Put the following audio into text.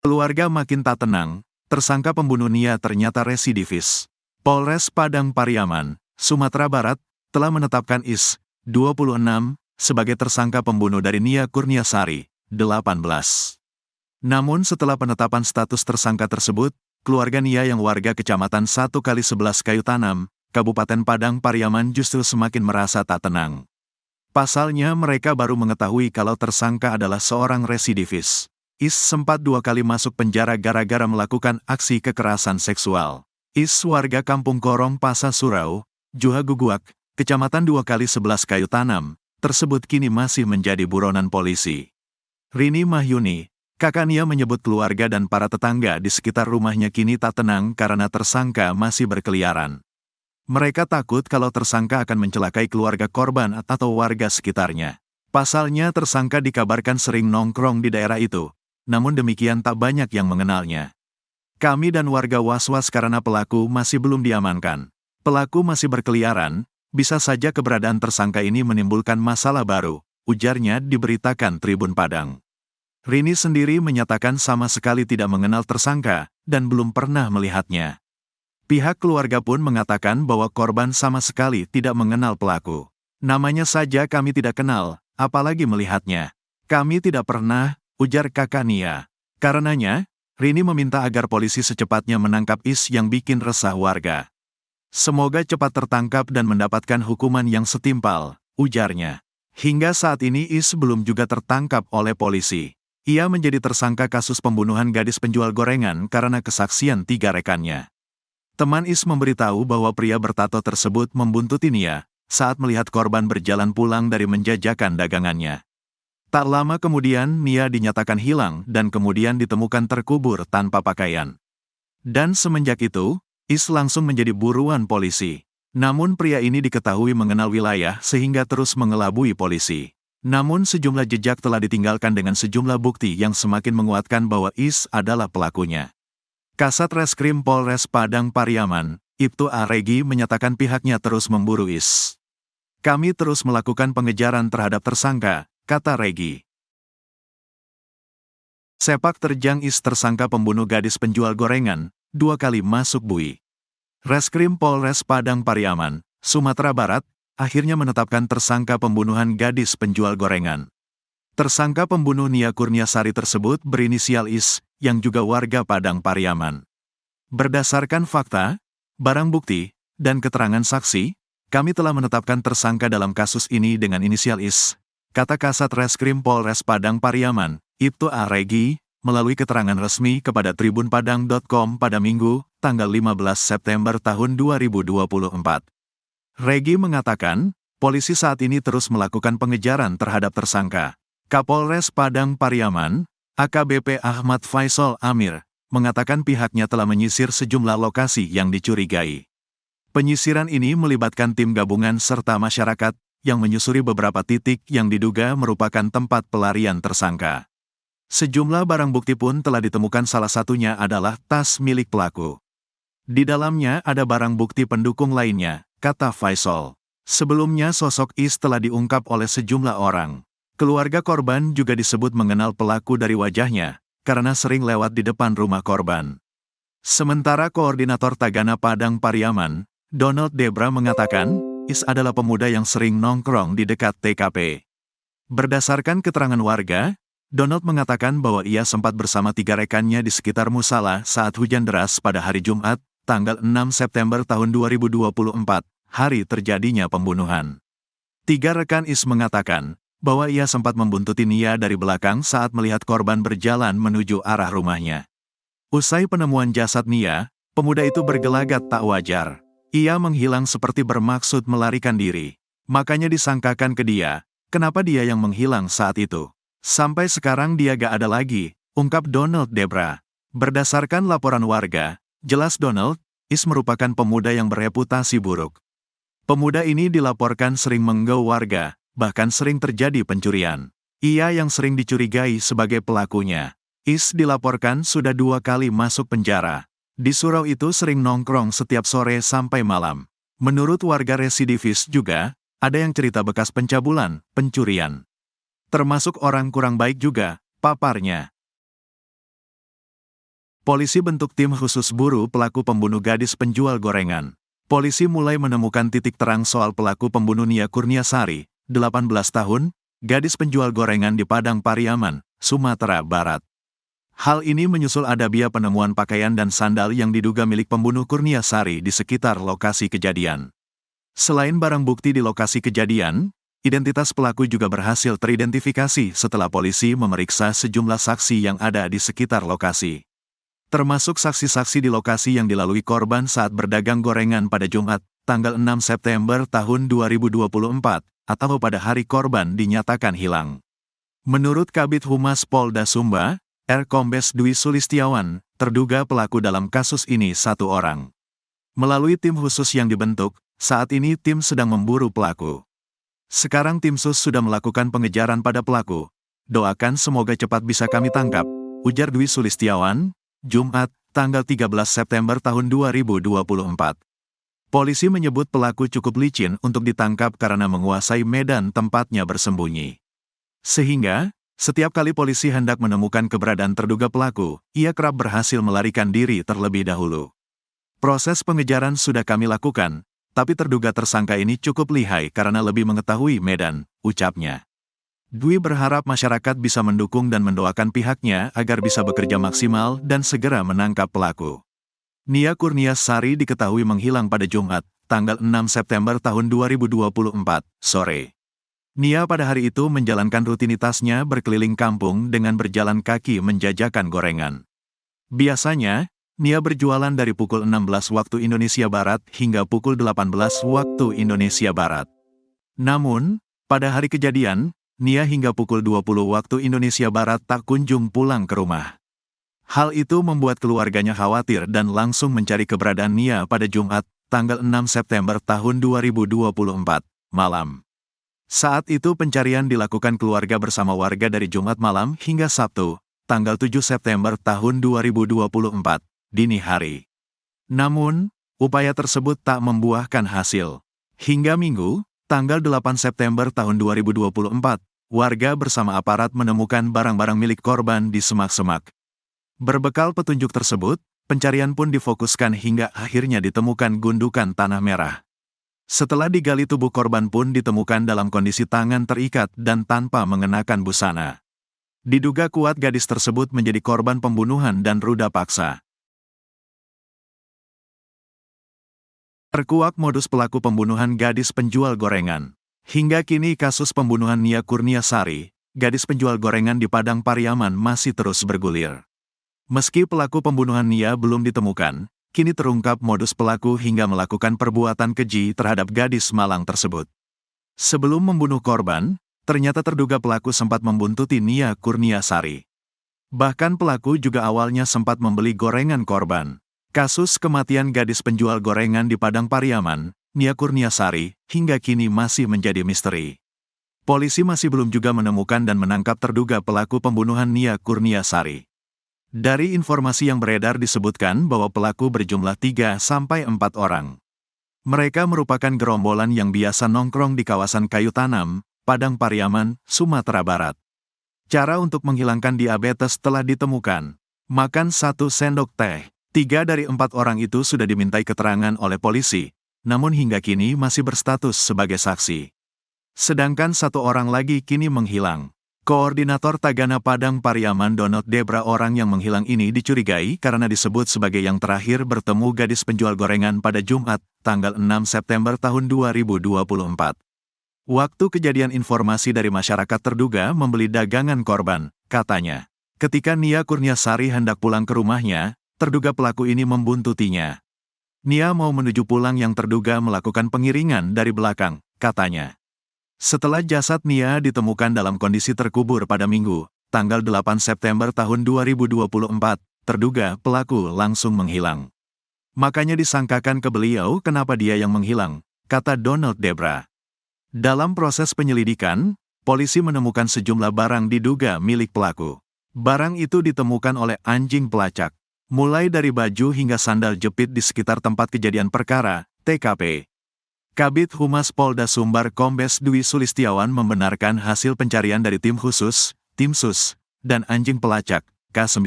Keluarga makin tak tenang, tersangka pembunuh Nia ternyata residivis. Polres Padang Pariaman, Sumatera Barat, telah menetapkan Is, 26, sebagai tersangka pembunuh dari Nia Kurniasari, 18. Namun setelah penetapan status tersangka tersebut, keluarga Nia yang warga Kecamatan 1x11 Kayu Tanam, Kabupaten Padang Pariaman justru semakin merasa tak tenang. Pasalnya mereka baru mengetahui kalau tersangka adalah seorang residivis. Is sempat 2 kali masuk penjara gara-gara melakukan aksi kekerasan seksual. Is warga Kampung Korong Pasa Surau, Juha Guguak, Kecamatan 2x11 Kayu Tanam, tersebut kini masih menjadi buronan polisi. Rini Mahyuni, kakak Nia menyebut keluarga dan para tetangga di sekitar rumahnya kini tak tenang karena tersangka masih berkeliaran. Mereka takut kalau tersangka akan mencelakai keluarga korban atau warga sekitarnya. Pasalnya tersangka dikabarkan sering nongkrong di daerah itu, namun demikian tak banyak yang mengenalnya. Kami dan warga was-was karena pelaku masih belum diamankan. Pelaku masih berkeliaran, bisa saja keberadaan tersangka ini menimbulkan masalah baru, ujarnya diberitakan Tribun Padang. Rini sendiri menyatakan sama sekali tidak mengenal tersangka, dan belum pernah melihatnya. Pihak keluarga pun mengatakan bahwa korban sama sekali tidak mengenal pelaku. Namanya saja kami tidak kenal, apalagi melihatnya. Kami tidak pernah, ujar kakak Nia. Karenanya, Rini meminta agar polisi secepatnya menangkap Is yang bikin resah warga. Semoga cepat tertangkap dan mendapatkan hukuman yang setimpal, ujarnya. Hingga saat ini Is belum juga tertangkap oleh polisi. Ia menjadi tersangka kasus pembunuhan gadis penjual gorengan karena kesaksian 3 rekannya. Teman Is memberitahu bahwa pria bertato tersebut membuntuti Nia saat melihat korban berjalan pulang dari menjajakan dagangannya. Tak lama kemudian Nia dinyatakan hilang dan kemudian ditemukan terkubur tanpa pakaian. Dan semenjak itu, Is langsung menjadi buruan polisi. Namun pria ini diketahui mengenal wilayah sehingga terus mengelabui polisi. Namun sejumlah jejak telah ditinggalkan dengan sejumlah bukti yang semakin menguatkan bahwa Is adalah pelakunya. Kasat Reskrim Polres Padang Pariaman, Ibtu A. Regi menyatakan pihaknya terus memburu Is. Kami terus melakukan pengejaran terhadap tersangka, kata Regi. Sepak terjang Is tersangka pembunuh gadis penjual gorengan, 2 kali masuk bui. Reskrim Polres Padang Pariaman, Sumatera Barat, akhirnya menetapkan tersangka pembunuhan gadis penjual gorengan. Tersangka pembunuh Nia Kurniasari tersebut berinisial Is, yang juga warga Padang Pariaman. Berdasarkan fakta, barang bukti, dan keterangan saksi, kami telah menetapkan tersangka dalam kasus ini dengan inisial Is, kata Kasat Reskrim Polres Padang Pariaman, Ibtu A. Regi, melalui keterangan resmi kepada tribunpadang.com pada Minggu, tanggal 15 September tahun 2024. Regi mengatakan, polisi saat ini terus melakukan pengejaran terhadap tersangka. Kapolres Padang Pariaman, AKBP Ahmad Faisal Amir, mengatakan pihaknya telah menyisir sejumlah lokasi yang dicurigai. Penyisiran ini melibatkan tim gabungan serta masyarakat, yang menyusuri beberapa titik yang diduga merupakan tempat pelarian tersangka. Sejumlah barang bukti pun telah ditemukan, salah satunya adalah tas milik pelaku. Di dalamnya ada barang bukti pendukung lainnya, kata Faisal. Sebelumnya sosok Is telah diungkap oleh sejumlah orang. Keluarga korban juga disebut mengenal pelaku dari wajahnya, karena sering lewat di depan rumah korban. Sementara Koordinator Tagana Padang Pariaman, Donald Debra mengatakan, Is adalah pemuda yang sering nongkrong di dekat TKP. Berdasarkan keterangan warga, Donald mengatakan bahwa ia sempat bersama 3 rekannya di sekitar musala saat hujan deras pada hari Jumat, tanggal 6 September tahun 2024, hari terjadinya pembunuhan. 3 rekan Is mengatakan bahwa ia sempat membuntuti Nia dari belakang saat melihat korban berjalan menuju arah rumahnya. Usai penemuan jasad Nia, pemuda itu bergelagat tak wajar. Ia menghilang seperti bermaksud melarikan diri. Makanya disangkakan ke dia, kenapa dia yang menghilang saat itu. Sampai sekarang dia gak ada lagi, ungkap Donald Debra. Berdasarkan laporan warga, jelas Donald, Is merupakan pemuda yang bereputasi buruk. Pemuda ini dilaporkan sering menggau warga, bahkan sering terjadi pencurian. Ia yang sering dicurigai sebagai pelakunya. Is dilaporkan sudah 2 kali masuk penjara. Di surau itu sering nongkrong setiap sore sampai malam. Menurut warga residivis juga, ada yang cerita bekas pencabulan, pencurian. Termasuk orang kurang baik juga, paparnya. Polisi bentuk tim khusus buru pelaku pembunuh gadis penjual gorengan. Polisi mulai menemukan titik terang soal pelaku pembunuh Nia Kurniasari, 18 tahun, gadis penjual gorengan di Padang Pariaman, Sumatera Barat. Hal ini menyusul adabia penemuan pakaian dan sandal yang diduga milik pembunuh Kurniasari di sekitar lokasi kejadian. Selain barang bukti di lokasi kejadian, identitas pelaku juga berhasil teridentifikasi setelah polisi memeriksa sejumlah saksi yang ada di sekitar lokasi. Termasuk saksi-saksi di lokasi yang dilalui korban saat berdagang gorengan pada Jumat, tanggal 6 September tahun 2024, atau pada hari korban dinyatakan hilang. Menurut Kabid Humas Polda Sumba, Kombes Dwi Sulistiawan, terduga pelaku dalam kasus ini satu orang. Melalui tim khusus yang dibentuk, saat ini tim sedang memburu pelaku. Sekarang tim sus sudah melakukan pengejaran pada pelaku. Doakan semoga cepat bisa kami tangkap, ujar Dwi Sulistiawan, Jumat, tanggal 13 September tahun 2024. Polisi menyebut pelaku cukup licin untuk ditangkap karena menguasai medan tempatnya bersembunyi. Sehingga, setiap kali polisi hendak menemukan keberadaan terduga pelaku, ia kerap berhasil melarikan diri terlebih dahulu. Proses pengejaran sudah kami lakukan, tapi terduga tersangka ini cukup lihai karena lebih mengetahui medan, ucapnya. Dwi berharap masyarakat bisa mendukung dan mendoakan pihaknya agar bisa bekerja maksimal dan segera menangkap pelaku. Nia Kurniasari diketahui menghilang pada Jumat, tanggal 6 September tahun 2024, sore. Nia pada hari itu menjalankan rutinitasnya berkeliling kampung dengan berjalan kaki menjajakan gorengan. Biasanya, Nia berjualan dari pukul 16 waktu Indonesia Barat hingga pukul 18 waktu Indonesia Barat. Namun, pada hari kejadian, Nia hingga pukul 20 waktu Indonesia Barat tak kunjung pulang ke rumah. Hal itu membuat keluarganya khawatir dan langsung mencari keberadaan Nia pada Jumat, tanggal 6 September tahun 2024, malam. Saat itu pencarian dilakukan keluarga bersama warga dari Jumat malam hingga Sabtu, tanggal 7 September tahun 2024, dini hari. Namun, upaya tersebut tak membuahkan hasil. Hingga Minggu, tanggal 8 September tahun 2024, warga bersama aparat menemukan barang-barang milik korban di semak-semak. Berbekal petunjuk tersebut, pencarian pun difokuskan hingga akhirnya ditemukan gundukan tanah merah. Setelah digali, tubuh korban pun ditemukan dalam kondisi tangan terikat dan tanpa mengenakan busana. Diduga kuat gadis tersebut menjadi korban pembunuhan dan ruda paksa. Terkuak modus pelaku pembunuhan gadis penjual gorengan. Hingga kini kasus pembunuhan Nia Kurniasari, gadis penjual gorengan di Padang Pariaman masih terus bergulir. Meski pelaku pembunuhan Nia belum ditemukan, kini terungkap modus pelaku hingga melakukan perbuatan keji terhadap gadis malang tersebut. Sebelum membunuh korban, ternyata terduga pelaku sempat membuntuti Nia Kurniasari. Bahkan pelaku juga awalnya sempat membeli gorengan korban. Kasus kematian gadis penjual gorengan di Padang Pariaman, Nia Kurniasari, hingga kini masih menjadi misteri. Polisi masih belum juga menemukan dan menangkap terduga pelaku pembunuhan Nia Kurniasari. Dari informasi yang beredar disebutkan bahwa pelaku berjumlah 3-4 orang. Mereka merupakan gerombolan yang biasa nongkrong di kawasan Kayu Tanam, Padang Pariaman, Sumatera Barat. Cara untuk menghilangkan diabetes telah ditemukan. Makan 1 sendok teh. 3 dari 4 orang itu sudah dimintai keterangan oleh polisi, namun hingga kini masih berstatus sebagai saksi. Sedangkan 1 orang lagi kini menghilang. Koordinator Tagana Padang Pariaman Donald Debra, orang yang menghilang ini dicurigai karena disebut sebagai yang terakhir bertemu gadis penjual gorengan pada Jumat, tanggal 6 September tahun 2024. Waktu kejadian informasi dari masyarakat terduga membeli dagangan korban, katanya. Ketika Nia Kurniasari hendak pulang ke rumahnya, terduga pelaku ini membuntutinya. Nia mau menuju pulang yang terduga melakukan pengiringan dari belakang, katanya. Setelah jasad Nia ditemukan dalam kondisi terkubur pada Minggu, tanggal 8 September tahun 2024, terduga pelaku langsung menghilang. Makanya disangkakan ke beliau kenapa dia yang menghilang, kata Donald Debra. Dalam proses penyelidikan, polisi menemukan sejumlah barang diduga milik pelaku. Barang itu ditemukan oleh anjing pelacak, mulai dari baju hingga sandal jepit di sekitar tempat kejadian perkara, TKP. Kabid Humas Polda Sumbar Kombes Dwi Sulistiawan membenarkan hasil pencarian dari tim khusus, tim sus, dan anjing pelacak, K9.